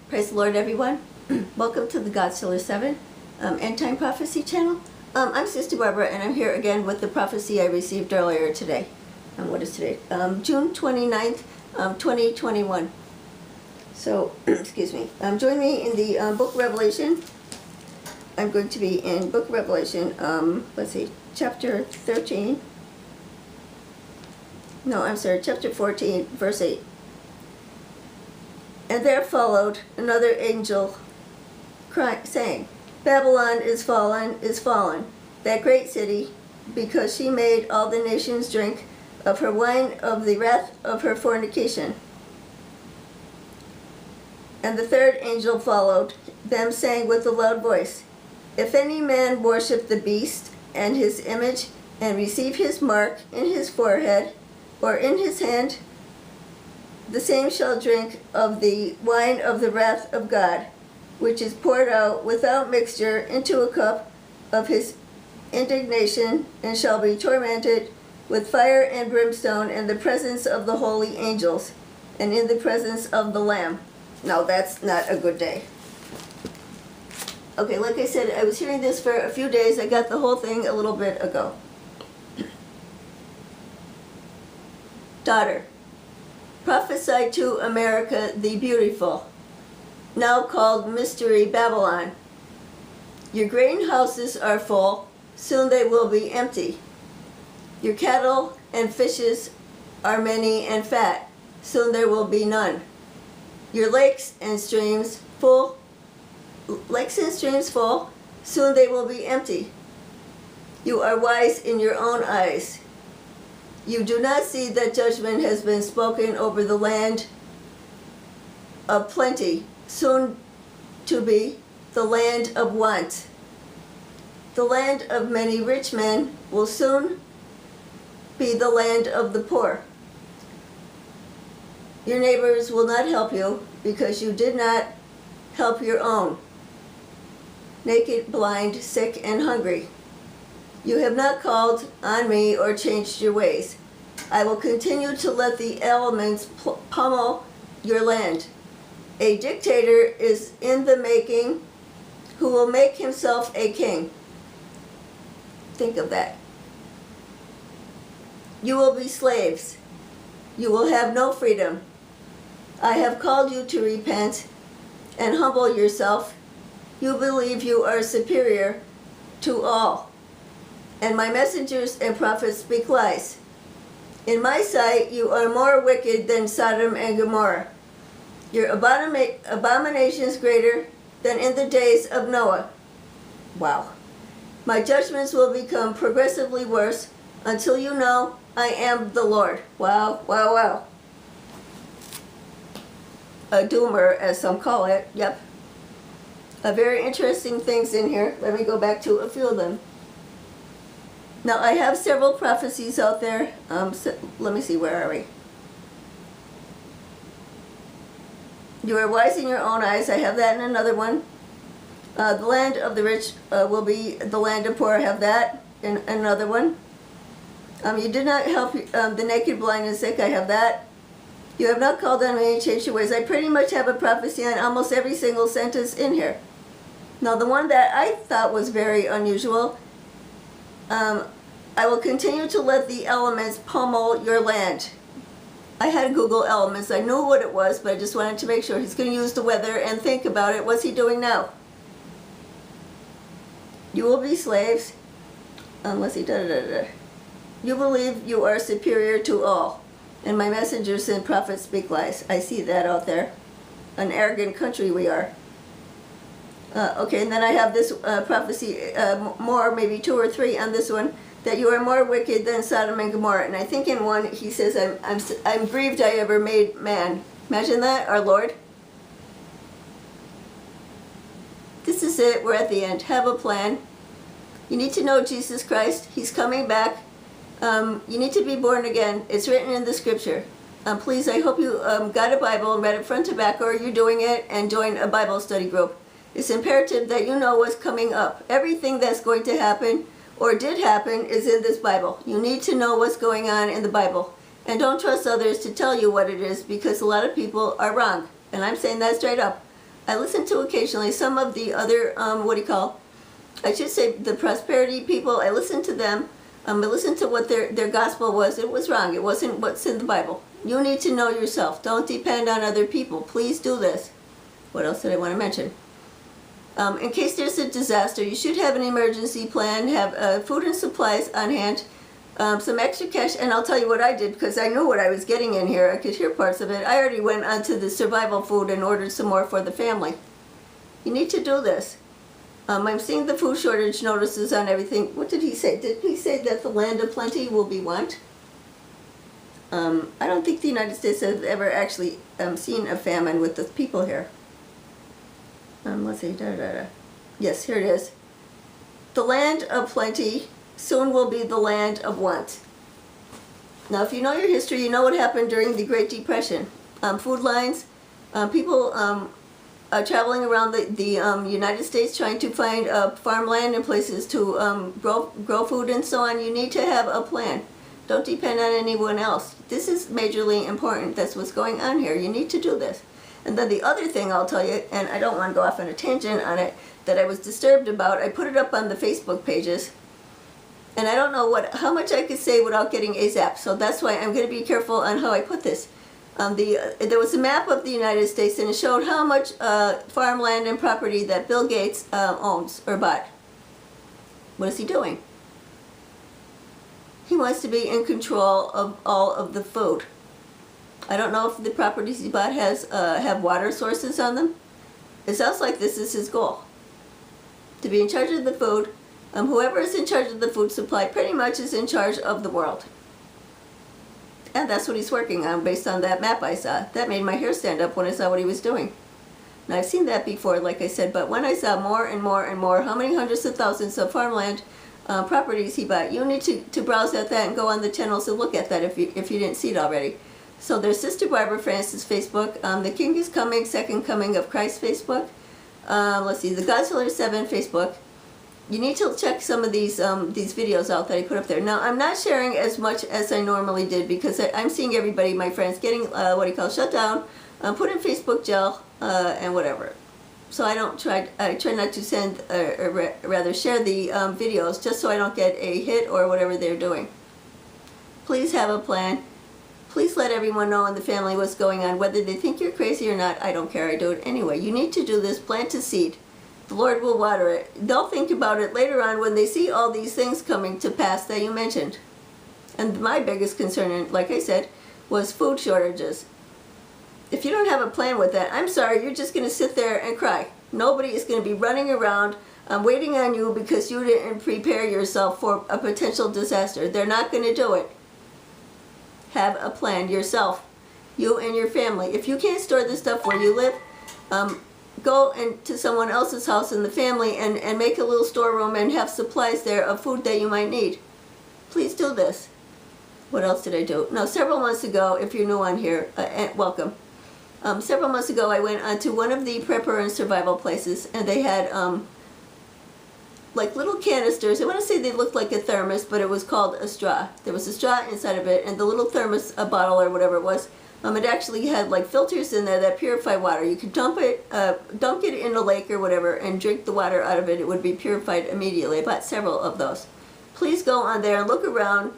Praise the Lord, everyone. Welcome to the Godstiller 7 End Time Prophecy channel. I'm Sister Barbara, and I'm here again with the prophecy I received earlier today. What is today? June 29th, 2021. So, excuse me. Join me in the book Revelation. I'm going to be in book Revelation, let's see, chapter 13. No, I'm sorry, chapter 14, verse 8. And there followed another angel crying, saying, Babylon is fallen, that great city, because she made all the nations drink of her wine of the wrath of her fornication. And the third angel followed them, saying with a loud voice, If any man worship the beast and his image, and receive his mark in his forehead or in his hand, the same shall drink of the wine of the wrath of God, which is poured out without mixture into a cup of his indignation, and shall be tormented with fire and brimstone in the presence of the holy angels, and in the presence of the Lamb. Now that's not a good day. Okay, like I said, I was hearing this for a few days. I got the whole thing a little bit ago. Daughter, prophesy to America the beautiful, now called Mystery Babylon. Your grain houses are full, soon they will be empty. Your cattle and fishes are many and fat, soon there will be none. Your lakes and streams full, soon they will be empty. You are wise in your own eyes. You do not see that judgment has been spoken over the land of plenty, soon to be the land of want. The land of many rich men will soon be the land of the poor. Your neighbors will not help you because you did not help your own. Naked, blind, sick, and hungry. You have not called on me or changed your ways. I will continue to let the elements pummel your land. A dictator is in the making who will make himself a king. Think of that. You will be slaves. You will have no freedom. I have called you to repent and humble yourself. You believe you are superior to all, and my messengers and prophets speak lies. In my sight, you are more wicked than Sodom and Gomorrah. Your abominations greater than in the days of Noah. Wow. My judgments will become progressively worse until you know I am the Lord. Wow, wow, wow. A doomer, as some call it. Yep. Very interesting things in here. Let me go back to a few of them. Now, I have several prophecies out there. So, let me see, where are we? You are wise in your own eyes. I have that in another one. The land of the rich will be the land of poor. I have that in another one. You did not help the naked, blind, and sick. I have that. You have not called on me and changed your ways. I pretty much have a prophecy on almost every single sentence in here. Now, the one that I thought was very unusual, I will continue to let the elements pummel your land. I had Google elements. I knew what it was, but I just wanted to make sure. He's going to use the weather and think about it. What's he doing now? You will be slaves. Unless he You believe you are superior to all, and my messengers and prophets speak lies. I see that out there. An arrogant country we are. Okay, and then I have this prophecy, more, maybe 2 or 3 on this one, that you are more wicked than Sodom and Gomorrah. And I think in one he says, I'm grieved I ever made man. Imagine that, our Lord. This is it. We're at the end. Have a plan. You need to know Jesus Christ. He's coming back. You need to be born again. It's written in the scripture. Please, I hope you got a Bible and read it front to back, or you're doing it, and join a Bible study group. It's imperative that you know what's coming up. Everything that's going to happen or did happen is in this Bible. You need to know what's going on in the Bible. And don't trust others to tell you what it is, because a lot of people are wrong. And I'm saying that straight up. I listen to occasionally some of the other, I should say the prosperity people. I listen to them. I listen to what their gospel was. It was wrong. It wasn't what's in the Bible. You need to know yourself. Don't depend on other people. Please do this. What else did I want to mention? In case there's a disaster, you should have an emergency plan, have food and supplies on hand, some extra cash, and I'll tell you what I did because I knew what I was getting in here. I could hear parts of it. I already went onto the survival food and ordered some more for the family. You need to do this. I'm seeing the food shortage notices on everything. What did he say? Did he say that the land of plenty will be want? I don't think the United States has ever actually seen a famine with the people here. Let's see. Yes, here it is. The land of plenty soon will be the land of want. Now, if you know your history, you know what happened during the Great Depression. Food lines, people traveling around the United States trying to find farmland and places to grow food and so on. You need to have a plan. Don't depend on anyone else. This is majorly important. That's what's going on here. You need to do this. And then the other thing I'll tell you, and I don't want to go off on a tangent on it, that I was disturbed about, I put it up on the Facebook pages, and I don't know how much I could say without getting a zap, so that's why I'm going to be careful on how I put this. There was a map of the United States, and it showed how much farmland and property that Bill Gates owns or bought. What is he doing? He wants to be in control of all of the food. I don't know if the properties he bought have water sources on them. It sounds like this is his goal. To be in charge of the food. Whoever is in charge of the food supply pretty much is in charge of the world. And that's what he's working on based on that map I saw. That made my hair stand up when I saw what he was doing. Now I've seen that before, like I said, but when I saw more and more and more, how many hundreds of thousands of farmland properties he bought, you need to browse at that and go on the channels and look at that if you didn't see it already. So there's Sister Barbara Francis Facebook, The King is Coming, Second Coming of Christ Facebook. Let's see, the Godzilla 7 Facebook. You need to check some of these videos out that I put up there. Now, I'm not sharing as much as I normally did because I'm seeing everybody, my friends, getting shut down, put in Facebook jail, and whatever. So I try not to send, or rather share the videos just so I don't get a hit or whatever they're doing. Please have a plan. Please let everyone know in the family what's going on. Whether they think you're crazy or not, I don't care. I do it anyway. You need to do this. Plant a seed. The Lord will water it. They'll think about it later on when they see all these things coming to pass that you mentioned. And my biggest concern, like I said, was food shortages. If you don't have a plan with that, I'm sorry, you're just going to sit there and cry. Nobody is going to be running around waiting on you because you didn't prepare yourself for a potential disaster. They're not going to do it. Have a plan yourself, you and your family. If you can't store the stuff where you live, go into someone else's house in the family and make a little storeroom and have supplies there of food that you might need. Please do this. What else did I do? No, several months ago, if you're new on here, welcome. Several months ago, I went onto one of the prepper and survival places, and they had like little canisters. I want to say they looked like a thermos, but it was called a straw. There was a straw inside of it, and the little thermos, a bottle or whatever it was, it actually had like filters in there that purify water. You could dunk it in a lake or whatever and drink the water out of it. It would be purified immediately. I bought several of those. Please go on there and look around.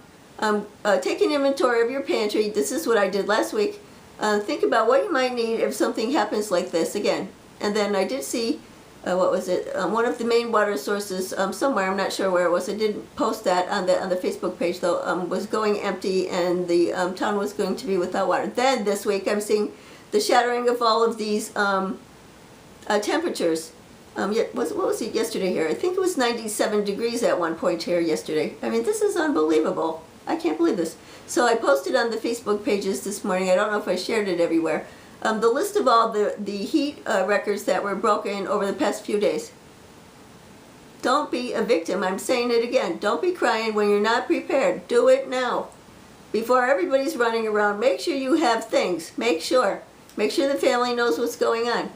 Take an inventory of your pantry. This is what I did last week. Think about what you might need if something happens like this again. And then I did see, what was it? One of the main water sources somewhere, I'm not sure where it was. I didn't post that on the Facebook page though. Was going empty, and the town was going to be without water. Then this week I'm seeing the shattering of all of these temperatures. What was it yesterday here? I think it was 97 degrees at one point here yesterday. I mean, this is unbelievable. I can't believe this. So I posted on the Facebook pages this morning. I don't know if I shared it everywhere. The list of all the heat records that were broken over the past few days. Don't be a victim. I'm saying it again. Don't be crying when you're not prepared. Do it now. Before everybody's running around, make sure you have things. Make sure. Make sure the family knows what's going on.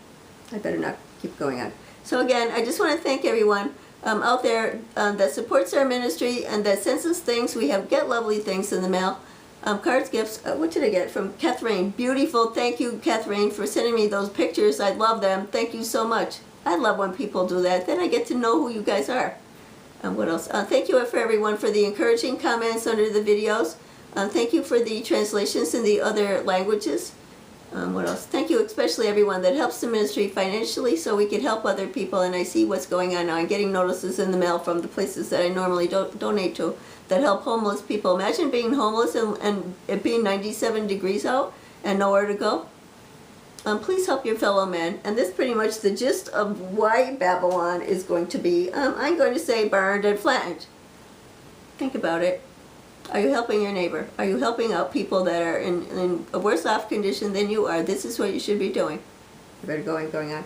I better not keep going on. So again, I just want to thank everyone out there that supports our ministry and that sends us things. We get lovely things in the mail. Cards, gifts. What did I get from Catherine? Beautiful. Thank you, Catherine, for sending me those pictures. I love them. Thank you so much. I love when people do that. Then I get to know who you guys are. What else? Thank you for everyone for the encouraging comments under the videos. Thank you for the translations in the other languages. What else? Thank you especially everyone that helps the ministry financially so we can help other people, and I see what's going on now. I'm getting notices in the mail from the places that I normally don't donate to that help homeless people. Imagine being homeless and it being 97 degrees out and nowhere to go. Please help your fellow man. And this is pretty much the gist of why Babylon is going to be, I'm going to say, burned and flattened. Think about it. Are you helping your neighbor? Are you helping out people that are in a worse off condition than you are? This is what you should be doing. You better going on.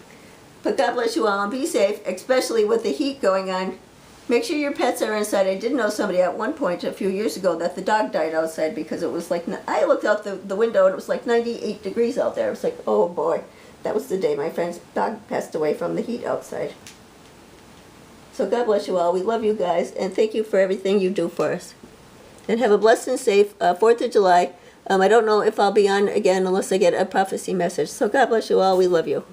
But God bless you all and be safe, especially with the heat going on. Make sure your pets are inside. I did know somebody at one point a few years ago that the dog died outside because it was like, I looked out the window and it was like 98 degrees out there. I was like, oh boy, that was the day my friend's dog passed away from the heat outside. So God bless you all. We love you guys and thank you for everything you do for us. And have a blessed and safe 4th of July. I don't know if I'll be on again unless I get a prophecy message. So God bless you all. We love you.